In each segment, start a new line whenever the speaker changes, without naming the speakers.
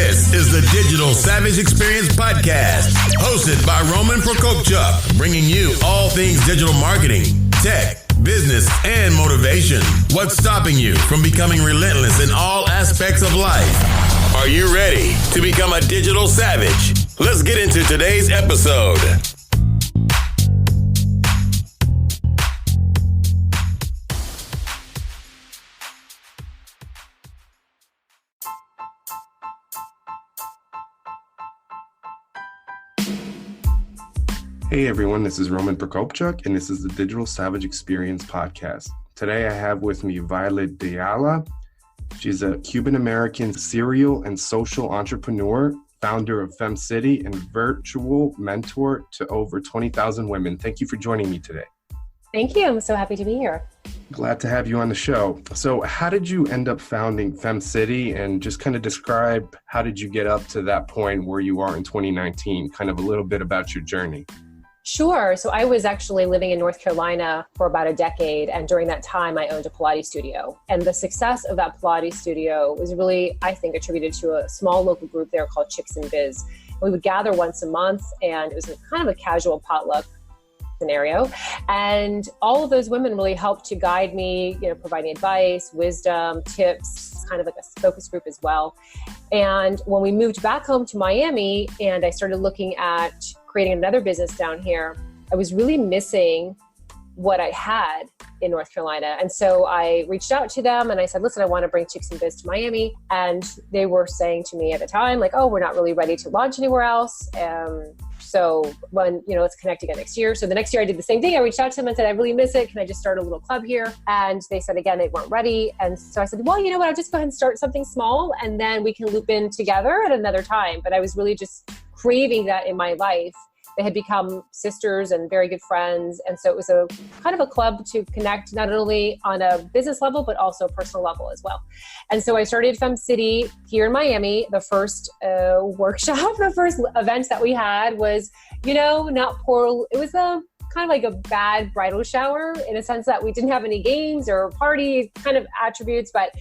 This is the Digital Savage Experience Podcast, hosted by Roman Prokopchuk, bringing you all things digital marketing, tech, business, and motivation. What's stopping you from becoming relentless in all aspects of life? Are you ready to become a digital savage? Let's get into today's episode.
Hey everyone, this is Roman Prokopchuk, and this is the Digital Savage Experience Podcast. Today I have with me Violette de Ayala. She's a Cuban-American serial and social entrepreneur, founder of FemCity, and virtual mentor to over 20,000 women. Thank you for joining me today.
Thank you. I'm so happy to be here.
Glad to have you on the show. So how did you end up founding FemCity, and just kind of describe how did you get up to that point where you are in 2019, kind of a little bit about your journey?
Sure. So I was actually living in North Carolina for about a decade. And during that time, I owned a Pilates studio. And the success of that Pilates studio was really, I think, attributed to a small local group there called Chicks in Biz. We would gather once a month, and it was kind of a casual potluck scenario. And all of those women really helped to guide me, providing advice, wisdom, tips, kind of like a focus group as well. And when we moved back home to Miami and I started looking at creating another business down here, I was really missing what I had in North Carolina. And so I reached out to them and I said, listen, I want to bring Chicks in Biz to Miami. And they were saying to me at the time, like, oh, we're not really ready to launch anywhere else. So when, let's connect again next year. So the next year I did the same thing. I reached out to them and said, I really miss it. Can I just start a little club here? And they said, again, they weren't ready. And so I said, well, you know what, I'll just go ahead and start something small and then we can loop in together at another time. But I was really just craving that in my life. They had become sisters and very good friends. And so it was a kind of a club to connect not only on a business level, but also a personal level as well. And so I started FemCity here in Miami. The first workshop, the first event that we had was, not poor. It was a kind of like a bad bridal shower in a sense that we didn't have any games or party kind of attributes, but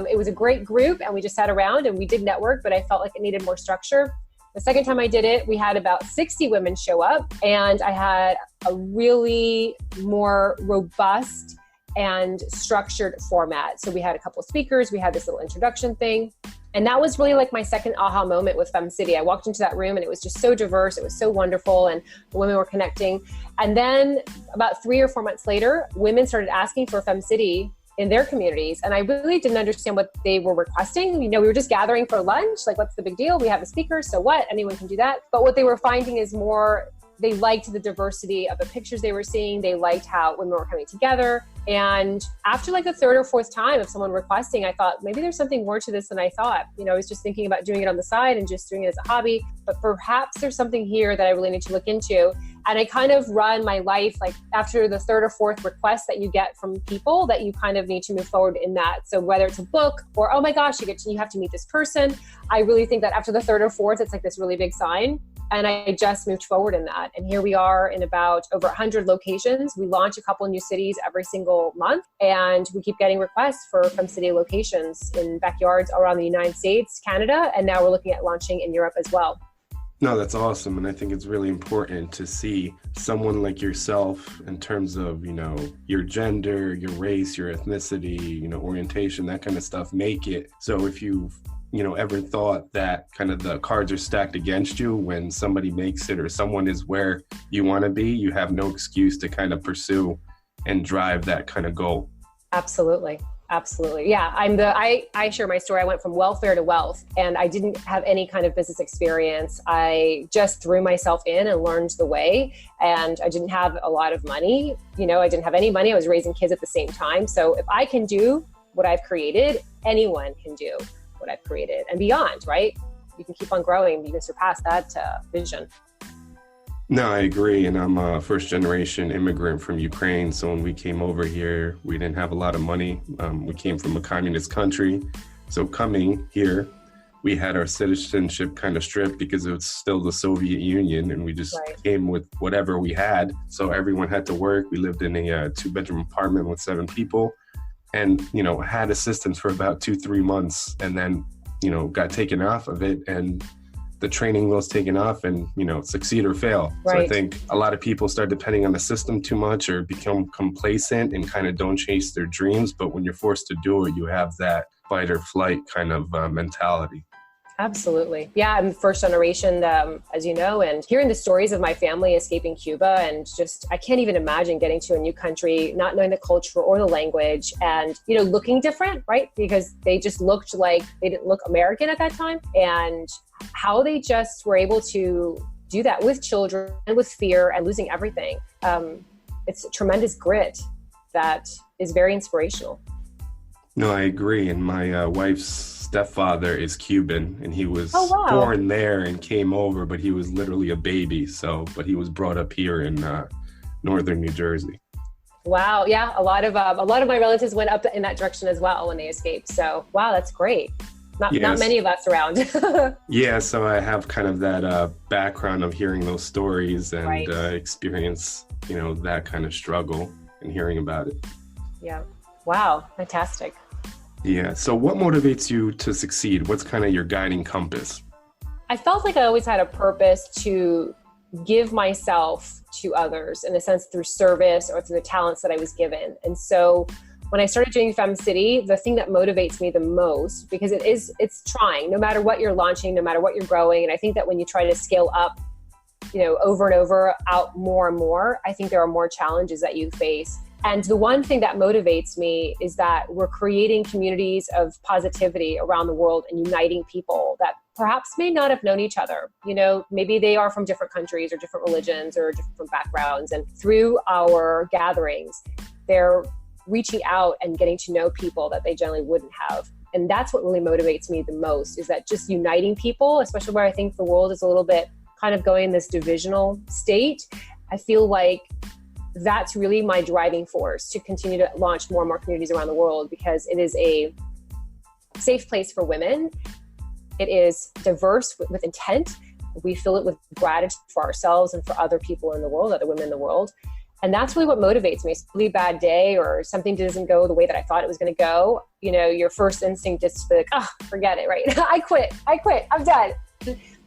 it was a great group and we just sat around and we did network, but I felt like it needed more structure. The second time I did it, we had about 60 women show up, and I had a really more robust and structured format. So we had a couple of speakers, we had this little introduction thing. And that was really like my second aha moment with FemCity. I walked into that room and it was just so diverse. It was so wonderful and the women were connecting. And then about 3 or 4 months later, women started asking for FemCity in their communities. And I really didn't understand what they were requesting. We were just gathering for lunch. Like, what's the big deal? We have a speaker, so what? Anyone can do that. But what they were finding is they liked the diversity of the pictures they were seeing. They liked how women were coming together. And after like the third or fourth time of someone requesting, I thought maybe there's something more to this than I thought. I was just thinking about doing it on the side and just doing it as a hobby, but perhaps there's something here that I really need to look into. And I kind of run my life like after the third or fourth request that you get from people that you kind of need to move forward in that. So whether it's a book or, oh my gosh, you have to meet this person. I really think that after the third or fourth, it's like this really big sign. And I just moved forward in that. And here we are in about over 100 locations. We launch a couple of new cities every single month. And we keep getting requests for FemCity locations in backyards around the United States, Canada. And now we're looking at launching in Europe as well.
No, that's awesome. And I think it's really important to see someone like yourself in terms of, your gender, your race, your ethnicity, orientation, that kind of stuff, make it. So if you've ever thought that kind of the cards are stacked against you when somebody makes it or someone is where you want to be, you have no excuse to kind of pursue and drive that kind of goal.
Absolutely. Absolutely. Yeah. I share my story. I went from welfare to wealth and I didn't have any kind of business experience. I just threw myself in and learned the way, and I didn't have a lot of money. I didn't have any money. I was raising kids at the same time. So if I can do what I've created, anyone can do what I've created and beyond, right? You can keep on growing. You can surpass that vision.
No, I agree. And I'm a first generation immigrant from Ukraine. So when we came over here, we didn't have a lot of money. We came from a communist country. So coming here, we had our citizenship kind of stripped because it was still the Soviet Union and we just came with whatever we had. So everyone had to work. We lived in a 2-bedroom apartment with 7 people and, had assistance for about 2-3 months. And then got taken off of it, and the training wheels taken off, and, succeed or fail.
Right.
So I think a lot of people start depending on the system too much or become complacent and kind of don't chase their dreams. But when you're forced to do it, you have that fight or flight kind of mentality.
Absolutely. Yeah, I'm first generation, as you know, and hearing the stories of my family escaping Cuba, and just, I can't even imagine getting to a new country, not knowing the culture or the language, and, looking different, right? Because they just looked like they didn't look American at that time, and how they just were able to do that with children and with fear and losing everything. It's tremendous grit that is very inspirational.
No, I agree. And my wife's stepfather is Cuban, and he was born there and came over, but he was literally a baby. But he was brought up here in northern New Jersey.
Wow. Yeah. A lot of my relatives went up in that direction as well when they escaped. So, wow, that's great. Not many of us around.
Yeah. So I have kind of that background of hearing those stories and experience, that kind of struggle and hearing about it.
Yeah. Wow. Fantastic.
Yeah. So what motivates you to succeed? What's kind of your guiding compass?
I felt like I always had a purpose to give myself to others, in a sense, through service or through the talents that I was given. And so when I started doing FemCity, the thing that motivates me the most, because it's trying, no matter what you're launching, no matter what you're growing. And I think that when you try to scale up, over and over, out more and more, I think there are more challenges that you face. And the one thing that motivates me is that we're creating communities of positivity around the world and uniting people that perhaps may not have known each other. Maybe they are from different countries or different religions or different backgrounds. And through our gatherings, they're reaching out and getting to know people that they generally wouldn't have. And that's what really motivates me the most, is that just uniting people, especially where I think the world is a little bit kind of going in this divisional state. I feel like that's really my driving force to continue to launch more and more communities around the world, because it is a safe place for women. It is diverse with intent. We fill it with gratitude for ourselves and for other people in the world, other women in the world. And that's really what motivates me. It's a really bad day or something doesn't go the way that I thought it was going to go. Your first instinct is to be like, forget it, right? I quit, I'm done.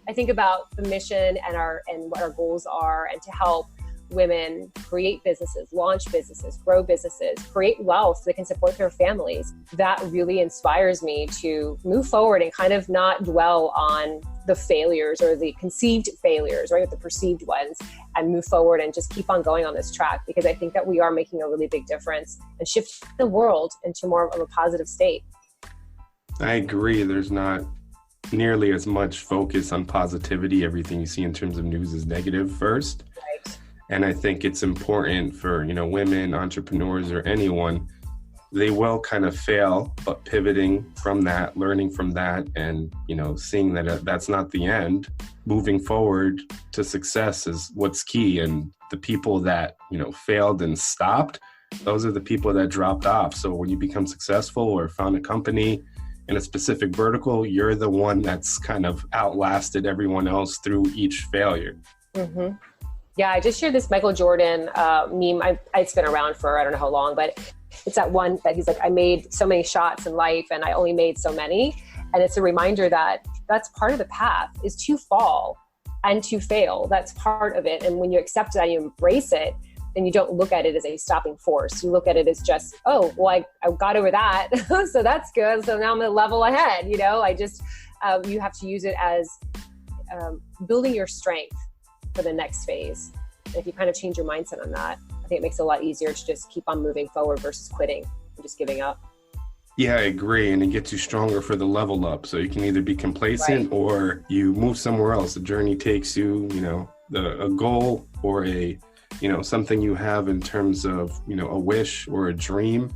I think about the mission and what our goals are, and to help women create businesses, launch businesses, grow businesses, create wealth so they can support their families. That really inspires me to move forward and kind of not dwell on the failures or the conceived failures, right? The perceived ones, and move forward and just keep on going on this track, because I think that we are making a really big difference and shift the world into more of a positive state.
I agree. There's not nearly as much focus on positivity. Everything you see in terms of news is negative first.
Right.
And I think it's important for, women, entrepreneurs, or anyone, they will kind of fail, but pivoting from that, learning from that, and, seeing that that's not the end, moving forward to success is what's key. And the people that, failed and stopped, those are the people that dropped off. So when you become successful or found a company in a specific vertical, you're the one that's kind of outlasted everyone else through each failure.
Mm-hmm. Yeah, I just shared this Michael Jordan meme. It's been around for I don't know how long, but it's that one that he's like, I made so many shots in life and I only made so many. And it's a reminder that that's part of the path, is to fall and to fail. That's part of it. And when you accept that, you embrace it, then you don't look at it as a stopping force. You look at it as just, I got over that. So that's good. So now I'm going to level ahead. I just, you have to use it as building your strength for the next phase. And if you kind of change your mindset on that, I think it makes it a lot easier to just keep on moving forward versus quitting and just giving up.
Yeah, I agree. And it gets you stronger for the level up. So you can either be complacent or you move somewhere else. The journey takes you, a goal or something you have in terms of, a wish or a dream.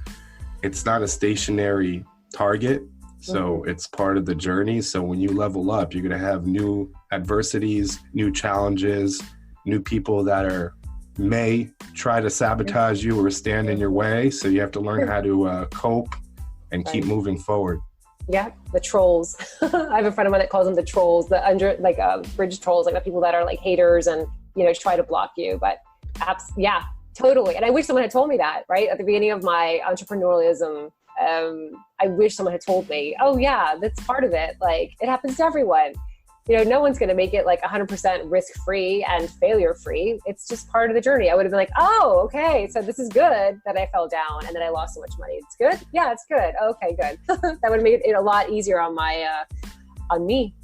It's not a stationary target. So it's part of the journey. So when you level up, you're going to have new adversities, new challenges, new people that may try to sabotage you or stand in your way. So you have to learn how to cope and keep moving forward.
Yeah, the trolls. I have a friend of mine that calls them the trolls, the bridge trolls, like the people that are like haters and, try to block you. But yeah, totally. And I wish someone had told me that, right? At the beginning of my entrepreneurialism I wish someone had told me, oh yeah, that's part of it. Like, it happens to everyone. No one's going to make it like 100% risk-free and failure-free. It's just part of the journey. I would have been like, oh, okay, so this is good that I fell down and then I lost so much money. It's good? Yeah, it's good. Okay, good. That would have made it a lot easier on me.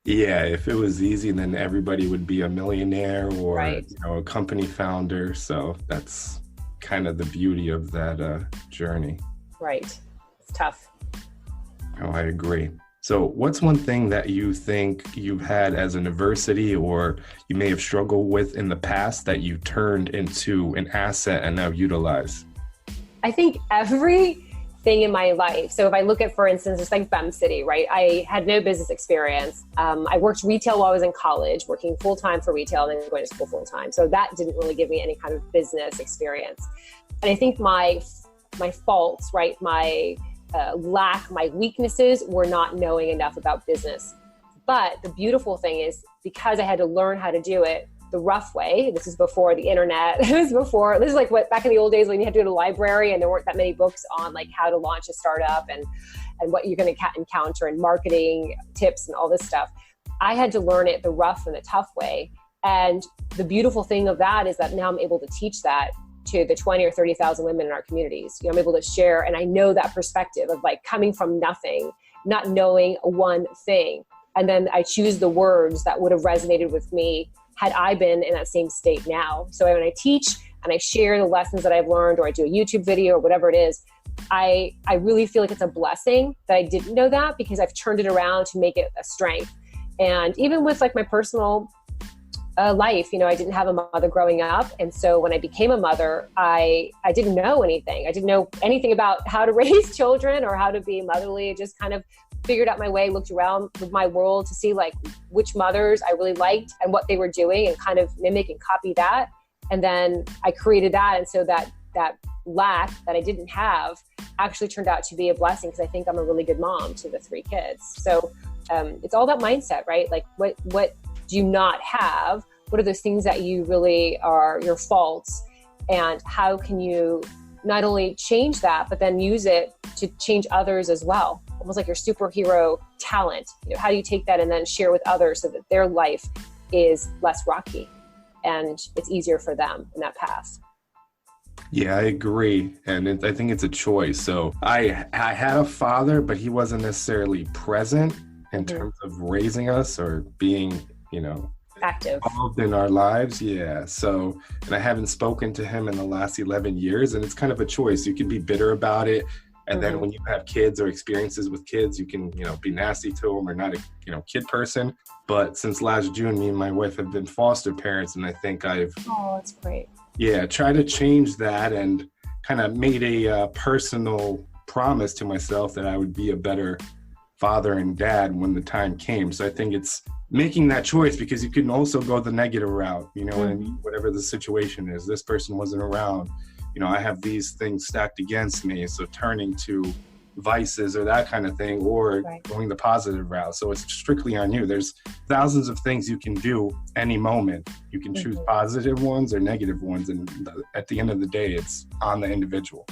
Yeah, if it was easy, then everybody would be a millionaire or
Right.
a company founder. So that's kind of the beauty of that journey.
Right. It's tough.
Oh, I agree. So what's one thing that you think you've had as an adversity or you may have struggled with in the past that you turned into an asset and now utilize?
I think everything in my life. So if I look at, for instance, just like FemCity, right? I had no business experience. I worked retail while I was in college, working full-time for retail and then going to school full-time. So that didn't really give me any kind of business experience. And I think my faults, right? My my weaknesses were not knowing enough about business. But the beautiful thing is, because I had to learn how to do it the rough way, this is before the internet, this is like what back in the old days when you had to go to the library and there weren't that many books on like how to launch a startup and what you're going to encounter and marketing tips and all this stuff. I had to learn it the rough and the tough way. And the beautiful thing of that is that now I'm able to teach that to the 20 or 30,000 women in our communities. I'm able to share, and I know that perspective of like coming from nothing, not knowing one thing. And then I choose the words that would have resonated with me had I been in that same state now. So when I teach and I share the lessons that I've learned, or I do a YouTube video or whatever it is, I really feel like it's a blessing that I didn't know that, because I've turned it around to make it a strength. And even with like my personal life, I didn't have a mother growing up. And so when I became a mother, I didn't know anything. I didn't know anything about how to raise children or how to be motherly. I just kind of figured out my way, looked around with my world to see like which mothers I really liked and what they were doing and kind of mimic and copy that. And then I created that. And so that lack that I didn't have actually turned out to be a blessing, because I think I'm a really good mom to the 3 kids. So it's all that mindset, right? Like what do you not have? What are those things that you really are your faults? And how can you not only change that, but then use it to change others as well? Almost like your superhero talent. How do you take that and then share with others so that their life is less rocky and it's easier for them in that path?
Yeah, I agree. And I think it's a choice. So I had a father, but he wasn't necessarily present in terms of raising us or being,
active,
involved in our lives. Yeah. So, and I haven't spoken to him in the last 11 years, and it's kind of a choice. You can be bitter about it. And then when you have kids or experiences with kids, you can, be nasty to them or not a, kid person. But since last June, me and my wife have been foster parents. And I think
oh, that's great.
Yeah, tried to change that and kind of made a personal promise to myself that I would be a better father and dad when the time came. So I think it's making that choice, because you can also go the negative route, and whatever the situation is, this person wasn't around, I have these things stacked against me. So turning to vices or that kind of thing, or going the positive route. So it's strictly on you. There's thousands of things you can do any moment. You can choose positive ones or negative ones. And at the end of the day, it's on the individual.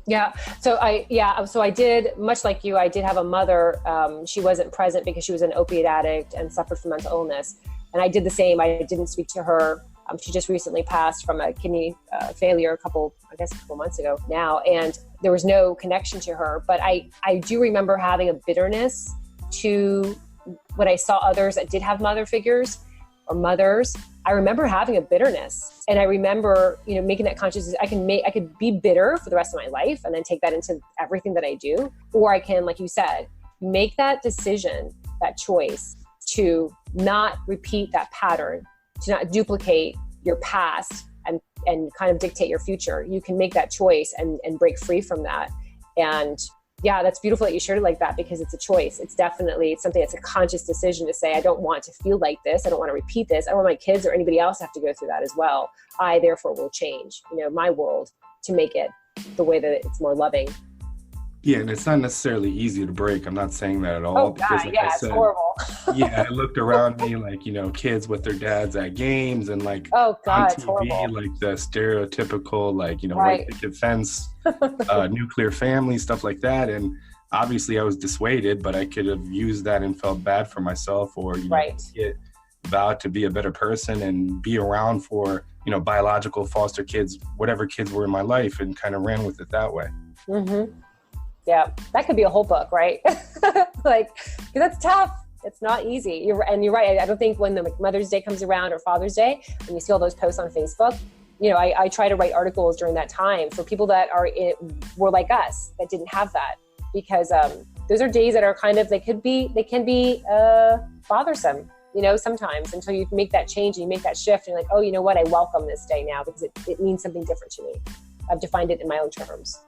Yeah. So I did, much like you, I did have a mother. She wasn't present because she was an opiate addict and suffered from mental illness. And I did the same. I didn't speak to her. She just recently passed from a kidney failure a couple months ago now. And there was no connection to her. But I do remember having a bitterness to when I saw others that did have mother figures or mothers. I remember having a bitterness, and I remember, making that conscious. I could be bitter for the rest of my life and then take that into everything that I do. Or I can, like you said, make that decision, that choice to not repeat that pattern, to not duplicate your past and kind of dictate your future. You can make that choice and break free from that. And yeah, that's beautiful that you shared it like that, because it's a choice. It's something that's a conscious decision to say, I don't want to feel like this. I don't want to repeat this. I don't want my kids or anybody else to have to go through that as well. I therefore will change, my world to make it the way that it's more loving.
Yeah, and it's not necessarily easy to break. I'm not saying that at all.
Oh
Because
God,
like
yeah,
I
it's
said,
horrible.
yeah, I looked around me like, kids with their dads at games and like
Oh
on
God, it's
TV,
horrible.
like the stereotypical, like, white
Right.
picket fence, nuclear family, stuff like that. And obviously I was dissuaded, but I could have used that and felt bad for myself or,
Right.
get vowed to be a better person and be around for, biological foster kids, whatever kids were in my life, and kind of ran with it that way.
Mm-hmm. Yeah, that could be a whole book, right? Like, 'cause that's tough. It's not easy. You're right. I don't think when the Mother's Day comes around or Father's Day, and you see all those posts on Facebook, I try to write articles during that time for people that were like us, that didn't have that, because those are days that are kind of, they can be bothersome, sometimes, until you make that change and you make that shift and you're like, oh, you know what? I welcome this day now because it means something different to me. I've defined it in my own terms.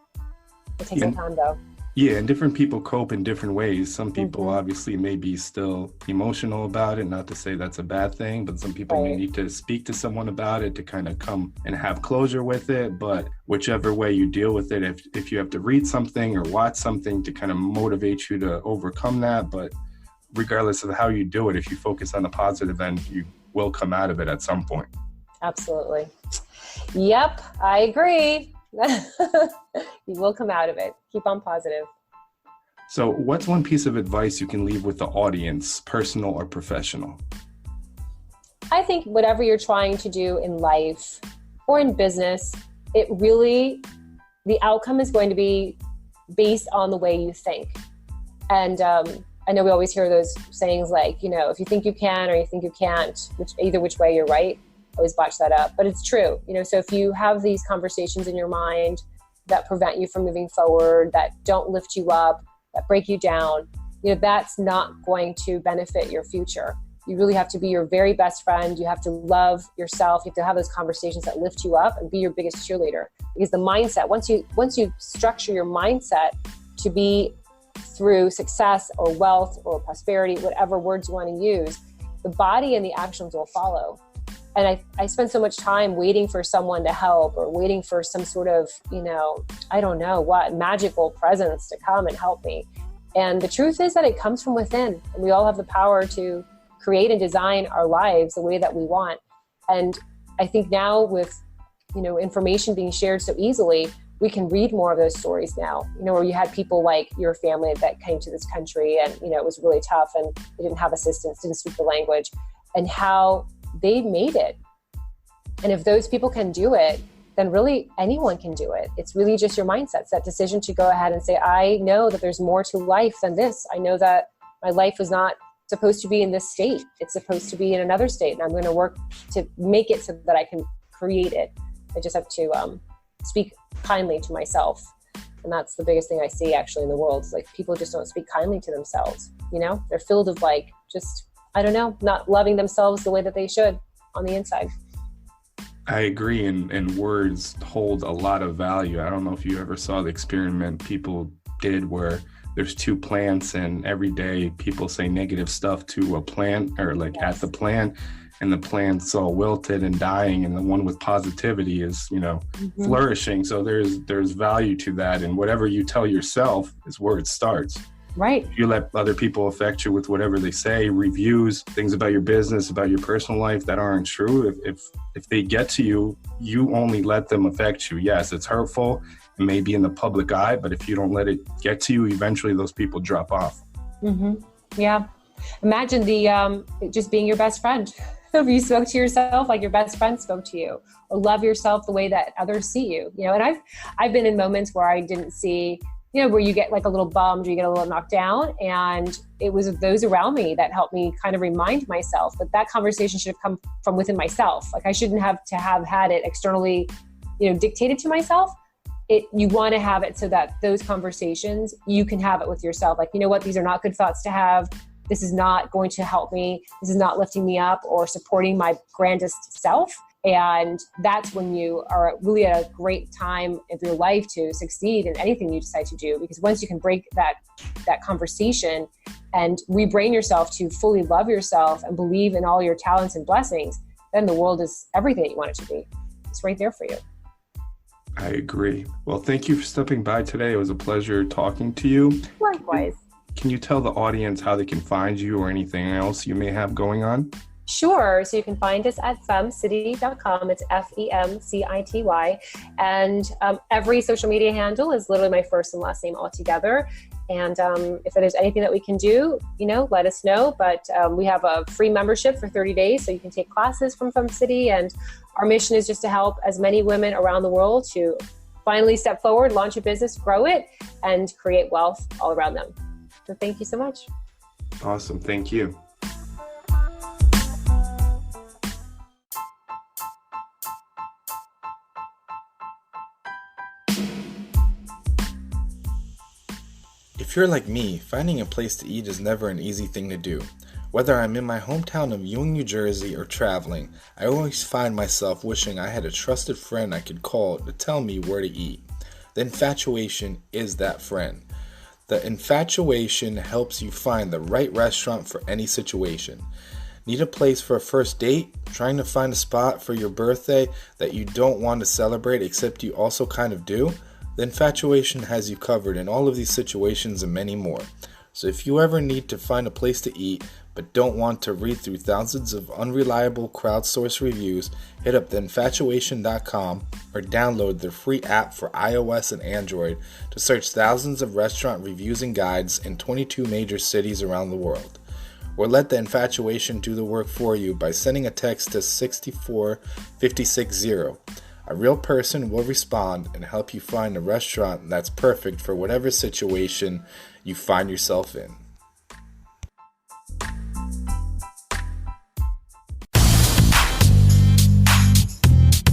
It takes some time though.
Yeah, and different people cope in different ways. Some people obviously may be still emotional about it, not to say that's a bad thing, but some people may need to speak to someone about it to kind of come and have closure with it. But whichever way you deal with it, if you have to read something or watch something to kind of motivate you to overcome that, but regardless of how you do it, if you focus on the positive end, you will come out of it at some point.
Absolutely. Yep, I agree. You will come out of it. Keep on positive.
So what's one piece of advice you can leave with the audience, personal or professional?
I think whatever you're trying to do in life or in business, the outcome is going to be based on the way you think. And I know we always hear those sayings like, if you think you can or you think you can't, either which way you're right. Always botch that up, but it's true. So if you have these conversations in your mind that prevent you from moving forward, that don't lift you up, that break you down, that's not going to benefit your future. You really have to be your very best friend. You have to love yourself. You have to have those conversations that lift you up and be your biggest cheerleader. Because the mindset, once you structure your mindset to be through success or wealth or prosperity, whatever words you want to use, the body and the actions will follow. And I spent so much time waiting for someone to help or waiting for some sort of, I don't know what, magical presence to come and help me. And the truth is that it comes from within. And we all have the power to create and design our lives the way that we want. And I think now with, information being shared so easily, we can read more of those stories now, where you had people like your family that came to this country and, it was really tough and they didn't have assistance, didn't speak the language, and how they made it. And if those people can do it, then really anyone can do it. It's really just your mindset. It's that decision to go ahead and say, I know that there's more to life than this. I know that my life is not supposed to be in this state. It's supposed to be in another state. And I'm going to work to make it so that I can create it. I just have to speak kindly to myself. And that's the biggest thing I see actually in the world. Is like people just don't speak kindly to themselves. They're filled of not loving themselves the way that they should on the inside.
I agree, and words hold a lot of value. I don't know if you ever saw the experiment people did where there's two plants and every day people say negative stuff to a plant or at the plant, and the plant's all wilted and dying, and the one with positivity is, flourishing. So there's value to that, and whatever you tell yourself is where it starts.
Right.
You let other people affect you with whatever they say, reviews, things about your business, about your personal life that aren't true. If they get to you, you only let them affect you. Yes, it's hurtful. It may be in the public eye, but if you don't let it get to you, eventually those people drop off.
Mm-hmm. Yeah. Imagine just being your best friend. If you spoke to yourself like your best friend spoke to you, or love yourself the way that others see you. And I've been in moments where I didn't see, where you get like a little bummed or you get a little knocked down. And it was those around me that helped me kind of remind myself that conversation should have come from within myself. Like I shouldn't have to have had it externally, dictated to myself. You want to have it so that those conversations, you can have it with yourself. Like, these are not good thoughts to have. This is not going to help me. This is not lifting me up or supporting my grandest self. And that's when you are really at a great time of your life to succeed in anything you decide to do. Because once you can break that conversation and rebrain yourself to fully love yourself and believe in all your talents and blessings, then the world is everything that you want it to be. It's right there for you.
I agree. Well, thank you for stepping by today. It was a pleasure talking to you.
Likewise.
Can you tell the audience how they can find you or anything else you may have going on?
Sure. So you can find us at FemCity.com. It's FemCity. And every social media handle is literally my first and last name all together. And if there's anything that we can do, let us know. But we have a free membership for 30 days, so you can take classes from FemCity. And our mission is just to help as many women around the world to finally step forward, launch a business, grow it, and create wealth all around them. So thank you so much.
Awesome. Thank you.
If you're like me, finding a place to eat is never an easy thing to do. Whether I'm in my hometown of Ewing, New Jersey, or traveling, I always find myself wishing I had a trusted friend I could call to tell me where to eat. The infatuation is that friend. The infatuation helps you find the right restaurant for any situation. Need a place for a first date? Trying to find a spot for your birthday that you don't want to celebrate except you also kind of do? The infatuation has you covered in all of these situations and many more. So if you ever need to find a place to eat but don't want to read through thousands of unreliable crowdsourced reviews, hit up theinfatuation.com or download their free app for iOS and Android to search thousands of restaurant reviews and guides in 22 major cities around the world. Or let the infatuation do the work for you by sending a text to 64560. A real person will respond and help you find a restaurant that's perfect for whatever situation you find yourself in.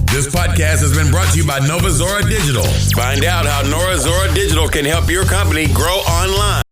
This podcast has been brought to you by Nova Zora Digital. Find out how Nova Zora Digital can help your company grow online.